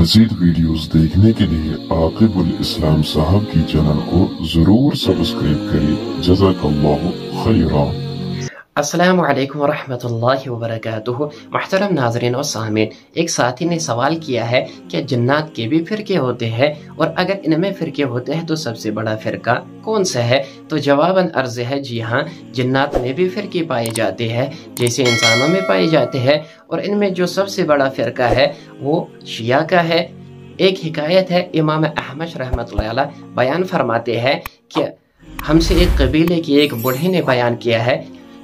मजीद videos देखने के लिए आकिबुल इस्लाम साहब की चैनल को जरूर सब्सक्राइब करें। जज़ाकल्लाहु खैरा। अस्सलामु अलैकुम वरहमतुल्लाहि वबरकातुहू। मुहतरम नाज़रीन और सामीन, एक साथी ने सवाल किया है कि जन्नात के भी फ़िरके होते हैं और अगर इनमें फ़िरके होते हैं तो सबसे बड़ा फ़िरका कौन सा है? तो जवाबन अर्ज़ है, जी हाँ, जन्नात में भी फ़िरके पाए जाते हैं जैसे इंसानों में पाए जाते हैं, और इनमें जो सबसे बड़ा फ़िरका है वो शिया का है। एक हिकायत है, इमाम अहमद रहमतुल्लाह अलैह बयान फरमाते हैं कि हमसे एक कबीले की एक बूढ़े ने बयान किया है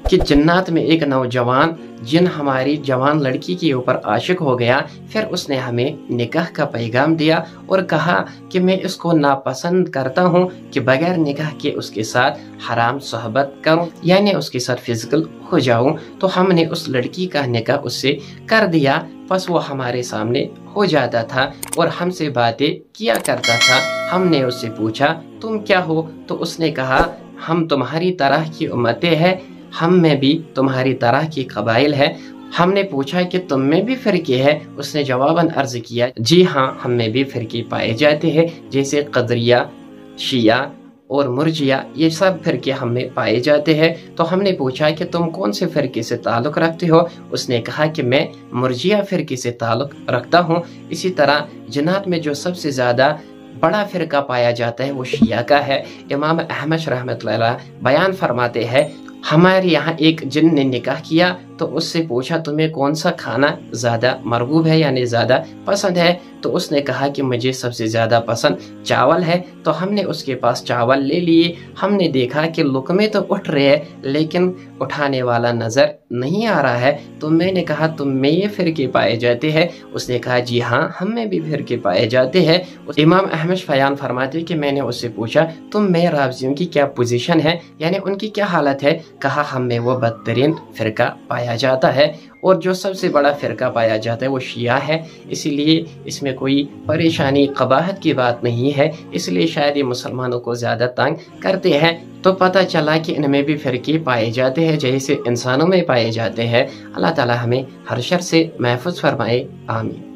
कि जन्नत में एक नौजवान जिन हमारी जवान लड़की के ऊपर आशिक हो गया, फिर उसने हमें निकाह का पैगाम दिया और कहा कि मैं इसको नापसंद करता हूँ कि बगैर निकाह के उसके साथ हराम सोहबत करूँ, यानी उसके साथ फिजिकल हो जाऊँ। तो हमने उस लड़की का निकाह उससे कर दिया, बस वो हमारे सामने हो जाता था और हमसे बातें किया करता था। हमने उससे पूछा तुम क्या हो? तो उसने कहा हम तुम्हारी तरह की उम्मतें हैं, हम में भी तुम्हारी तरह की कबाइल है। हमने पूछा कि तुम में भी फ़िरके है? उसने जवाबन अर्ज किया, जी हाँ, हम में भी फ़िरके पाए जाते हैं जैसे कदरिया, शिया और मुर्जिया, ये सब फ़िरके हम में पाए जाते हैं। तो हमने पूछा कि तुम कौन से फ़िरके से ताल्लुक़ रखते हो? उसने कहा कि मैं मुर्जिया फ़िरके से ताल्लुक़ रखता हूँ। इसी तरह जन्नत में जो सबसे ज़्यादा बड़ा फ़िरका पाया जाता है वो शिया का है। इमाम अहमद रहमतुल्लाह अलैह बयान फरमाते हैं, हमारे यहाँ एक जिन ने निकाह किया तो उससे पूछा तुम्हें कौन सा खाना ज़्यादा मरगूब है यानी ज़्यादा पसंद है? तो उसने कहा कि मुझे सबसे ज़्यादा पसंद चावल है। तो हमने उसके पास चावल ले लिए, हमने देखा कि लुक़मे तो उठ रहे हैं लेकिन उठाने वाला नज़र नहीं आ रहा है। तो मैंने कहा तुम में ये फ़िरके पाए जाते हैं? उसने कहा जी हाँ, हम में भी फ़िरके पाए जाते हैं। इमाम अहमद बयान फरमाते कि मैंने उससे पूछा तुम में राज़ियों की क्या पोजीशन है, यानी उनकी क्या हालत है? कहा हम में वो बदतरीन फ़िरका पाया जाता है और जो सबसे बड़ा फ़िरका पाया जाता है वो शिया है। इसीलिए इसमें कोई परेशानी कबाहत की बात नहीं है, इसलिए शायद ये मुसलमानों को ज़्यादा तंग करते हैं। तो पता चला कि इनमें भी फ़िरके पाए जाते हैं जैसे इंसानों में पाए जाते हैं। अल्लाह ताला हमें हर शर से महफूज फरमाए, आमीन।